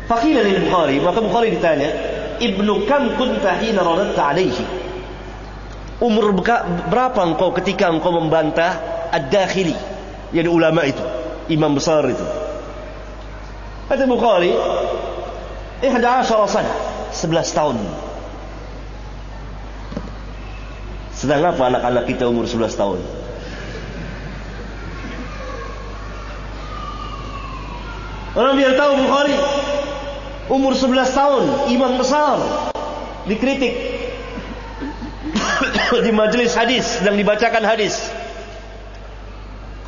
Faqila lil Bukhari, maka Bukhari ditanya, Ibnu kam kunta hina radadta alaihi? Umur berapa engkau ketika engkau membantah Ad-Dakhili, yang ulama itu, imam besar itu? Kata Bukhari, 11 sana, 11 tahun. Sedang apa anak-anak kita umur 11 tahun? Orang biar tahu Bukhari umur 11 tahun, imam besar, dikritik di majelis hadis, sedang dibacakan hadis.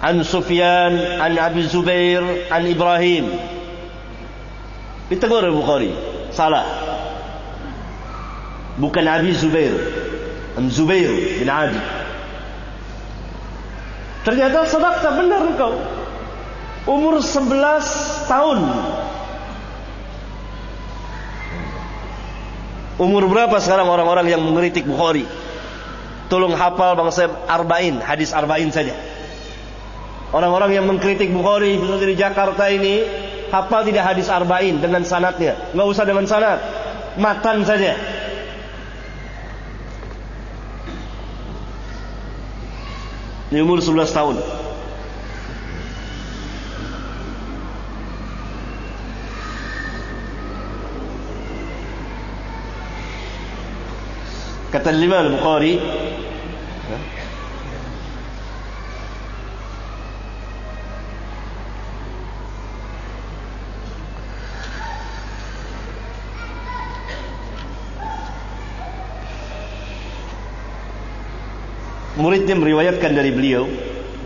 An Sufyan, an Abi Zubair, an Ibrahim. Ditegur Bukhari, salah. Bukan Abi Zubair, an Zubair bin Adi. Ternyata sadaqta, benar engkau. Umur 11 tahun. Umur berapa sekarang orang-orang yang mengkritik Bukhari? Tolong hafal bangsa arba'in, hadis arba'in saja. Orang-orang yang mengkritik Bukhari di Jakarta ini, hafal tidak hadis arba'in dengan sanadnya? Enggak usah dengan sanad, matan saja. Di umur 11 tahun. Kata Imam Al-Bukhari, muridnya meriwayatkan dari beliau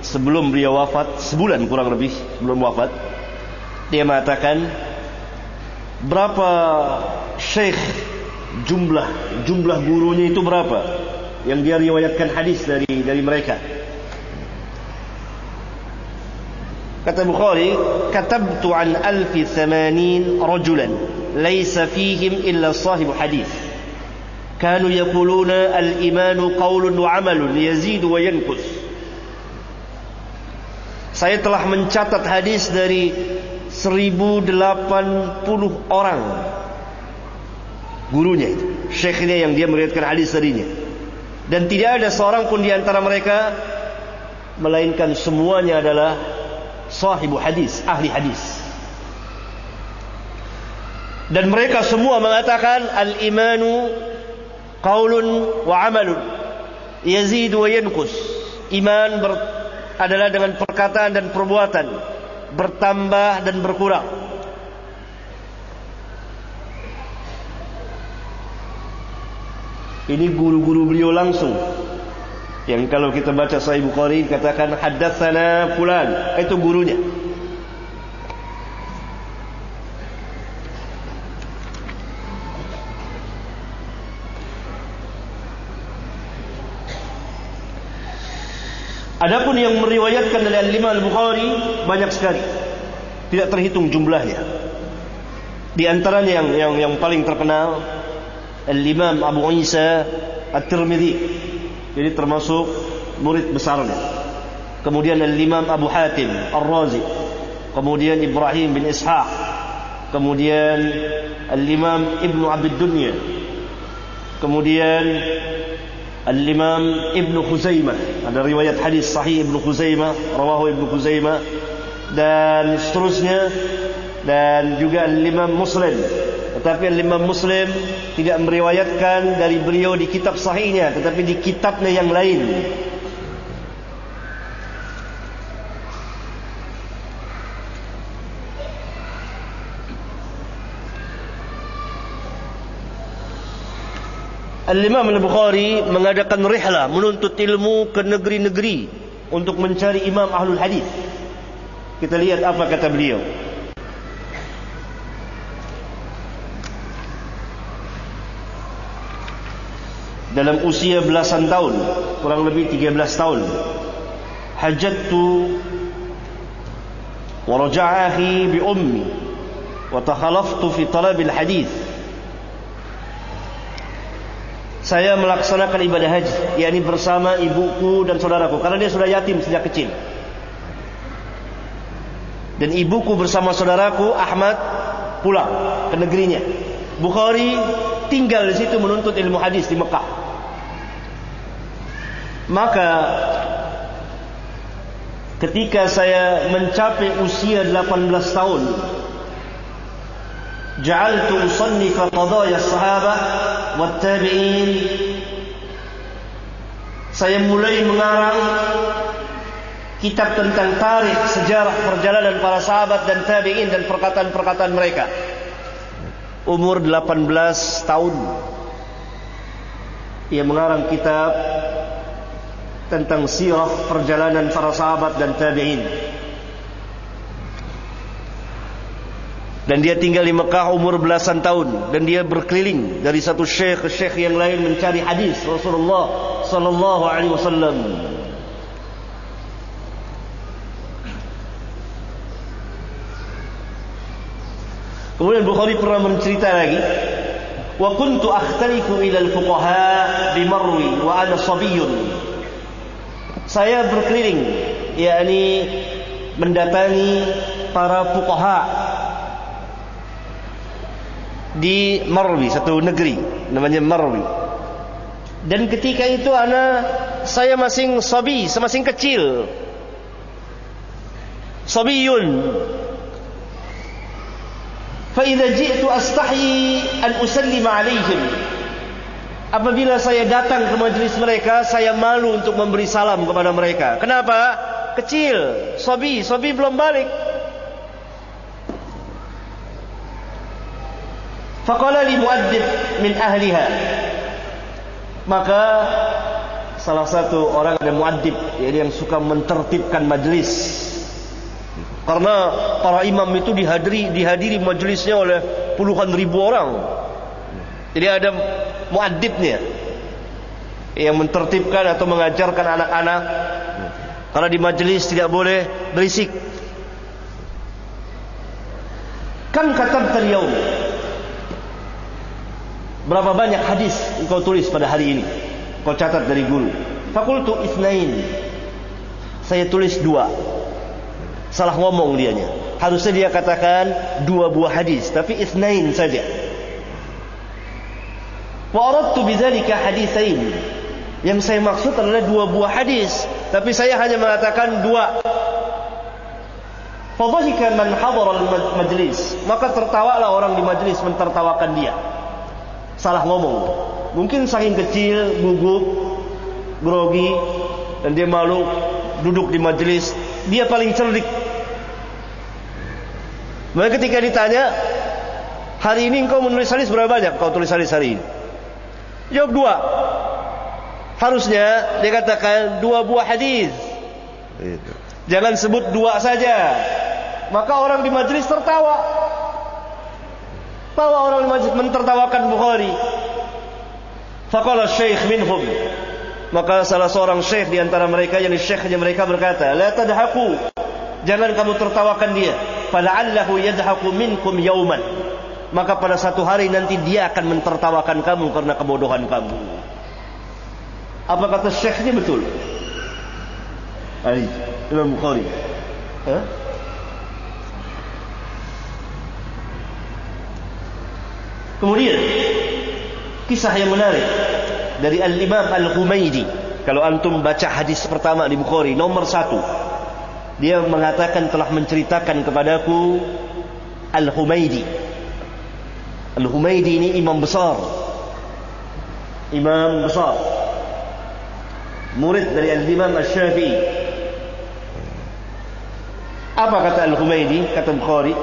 sebelum beliau wafat, sebulan kurang lebih sebelum wafat, dia mengatakan, berapa syekh, jumlah gurunya itu berapa yang dia riwayatkan hadis dari mereka. Kata Bukhari, katabtu an 1080 rajulan laysa fihim illa sahibu hadis kanu yaquluna al-imanu qawlun wa amalun yazidu wa yanqus. Saya telah mencatat hadis dari 1080 orang gurunya itu, syekhnya yang dia meriwayatkan hadis darinya, dan tidak ada seorang pun di antara mereka melainkan semuanya adalah sahibu hadis, ahli hadis. Dan mereka semua mengatakan al-imanu qaulun wa amalun yazidu wa yanqus. Iman adalah dengan perkataan dan perbuatan, bertambah dan berkurang. Ini guru-guru beliau langsung, yang kalau kita baca Sahih Bukhari katakan haddatsana fulan, itu gurunya. Adapun yang meriwayatkan dari Imam Al-Bukhari banyak sekali, tidak terhitung jumlahnya. Di antaranya yang paling terkenal Al-Imam Abu Isa At-Tirmidzi, jadi termasuk murid besarnya. Kemudian Al-Imam Abu Hatim Ar-Razi, kemudian Ibrahim bin Ishaq, kemudian Al-Imam Ibnu Abid Dunya, kemudian Al-Imam Ibnu Khuzaimah, ada riwayat hadis sahih Ibnu Khuzaimah, rawahu Ibnu Khuzaimah, dan seterusnya, dan juga Al-Imam Muslim. Tetapi Imam Muslim tidak meriwayatkan dari beliau di kitab sahihnya, tetapi di kitabnya yang lain. Al-Imam Al-Bukhari mengadakan rihlah, menuntut ilmu ke negeri-negeri untuk mencari imam ahlul hadis. Kita lihat apa kata beliau. Dalam usia belasan tahun, kurang lebih 13 tahun, hajattu wa raja'ahi bi ummi wa takhalaftu fi talabil hadis. Saya melaksanakan ibadah haji, yakni bersama ibuku dan saudaraku, karena dia sudah yatim sejak kecil. Dan ibuku bersama saudaraku Ahmad pulang ke negerinya. Bukhari tinggal di situ menuntut ilmu hadis di Mekah. Maka ketika saya mencapai usia 18 tahun, ja'altu usannifa qadaya sahabah wat tabi'in. Saya mulai mengarang kitab tentang tarikh, sejarah perjalanan para sahabat dan tabi'in dan perkataan-perkataan mereka. Umur 18 tahun ia mengarang kitab tentang sirah perjalanan para sahabat dan tabi'in. Dan dia tinggal di Mekah umur belasan tahun, dan dia berkeliling dari satu syekh ke syekh yang lain mencari hadis Rasulullah sallallahu alaihi wasallam. Kemudian Bukhari pernah mencerita lagi, wa kuntu akhtalifu ila al-fuqaha bi Marwi wa ana sabiyyun. Saya berkeliling, yakni mendatangi para fuqaha di Marwi, satu negeri namanya Marwi. Dan ketika itu saya masing sabi, masing kecil. Sabiyun. Fa idza ji'tu astahyi an usallima alaihim. Apabila saya datang ke majlis mereka, saya malu untuk memberi salam kepada mereka. Kenapa? Kecil, sabi belum balik. Faqala li muaddib min ahliha. Maka salah satu orang ada muaddib, yang suka mentertibkan majlis. Karena para imam itu dihadiri majlisnya oleh puluhan ribu orang. Jadi ada muaddibnya yang mentertibkan atau mengajarkan anak-anak. Karena di majlis tidak boleh berisik. Kam katabta al-yawm? Berapa banyak hadis engkau tulis pada hari ini? Kau catat dari guru. Fakultu itsnain. Saya tulis 2. Salah ngomong dianya. Harusnya dia katakan 2 buah hadis, tapi itsnain saja. Wa aradtu bidzalika haditsain. Yang saya maksud adalah 2 buah hadis, tapi saya hanya mengatakan 2. Fadhahika man hadara al-majlis. Maka tertawalah orang di majlis mentertawakan dia. Salah ngomong. Mungkin saking kecil, gugup, grogi, dan dia malu duduk di majlis. Dia paling cerdik. Maka ketika ditanya, hari ini engkau menulis hadis berapa banyak kau tulis hadis hari ini? Jawab 2. Harusnya dia katakan 2 buah hadis. Jangan sebut 2 saja. Maka orang di majlis tertawa. Tawa orang di majlis mentertawakan Bukhari. Faqala syekh minhum. Maka salah seorang syekh di antara mereka, yang syekhnya mereka berkata, la tadhaku. Jangan kamu tertawakan dia. Fala'allahu yadhaku minkum yauman. Maka pada satu hari nanti dia akan mentertawakan kamu karena kebodohan kamu. Apa kata syekhnya betul? Ali Imam Bukhari. Kemudian kisah yang menarik dari Al-Imam Al-Humaydi. Kalau antum baca hadis pertama di Bukhari, nomor 1, dia mengatakan telah menceritakan kepadaku Al-Humaydi. Al-Humaydi ini imam besar, murid dari Al-Imam Asy-Syafi'i. Apa kata Al-Humaydi? Kata Bukhari,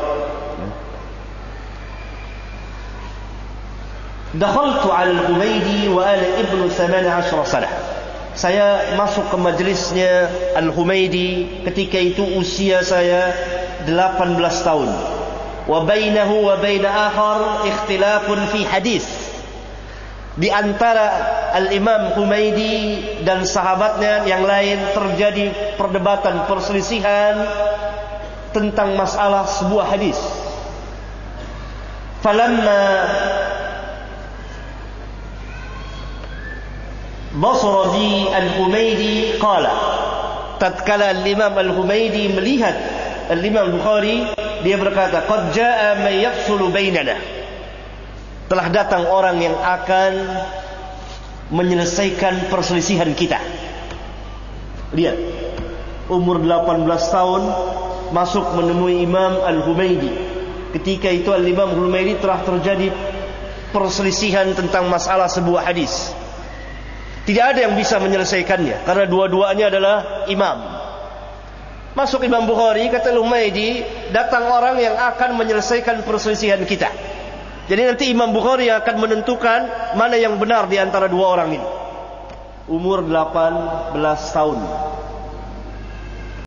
dakhaltu al-Humaydi wa ana ibnu 18 sanah. Saya masuk ke majlisnya Al-Humaydi ketika itu usia saya 18 tahun. Wa bainahu wa bain akhar ikhtilafun fi hadis. Di antara Al-Imam Humaydi dan sahabatnya yang lain terjadi perdebatan, perselisihan tentang masalah sebuah hadis. Falamma basara bi Al-Humaydi qala. Tatkala Al-Imam Al-Humaydi melihat Al-Imam Bukhari dia berkata, "Qad jaa'a man yafsulu bainana." Telah datang orang yang akan menyelesaikan perselisihan kita. Lihat, umur 18 tahun masuk menemui Imam Al-Humaydi. Ketika itu Al-Imam Al-Humaydi telah terjadi perselisihan tentang masalah sebuah hadis. Tidak ada yang bisa menyelesaikannya karena dua-duanya adalah imam. Masuk Imam Bukhari, kata Al-Humaydi, datang orang yang akan menyelesaikan perselisihan kita. Jadi nanti Imam Bukhari yang akan menentukan mana yang benar di antara dua orang ini. Umur 18 tahun.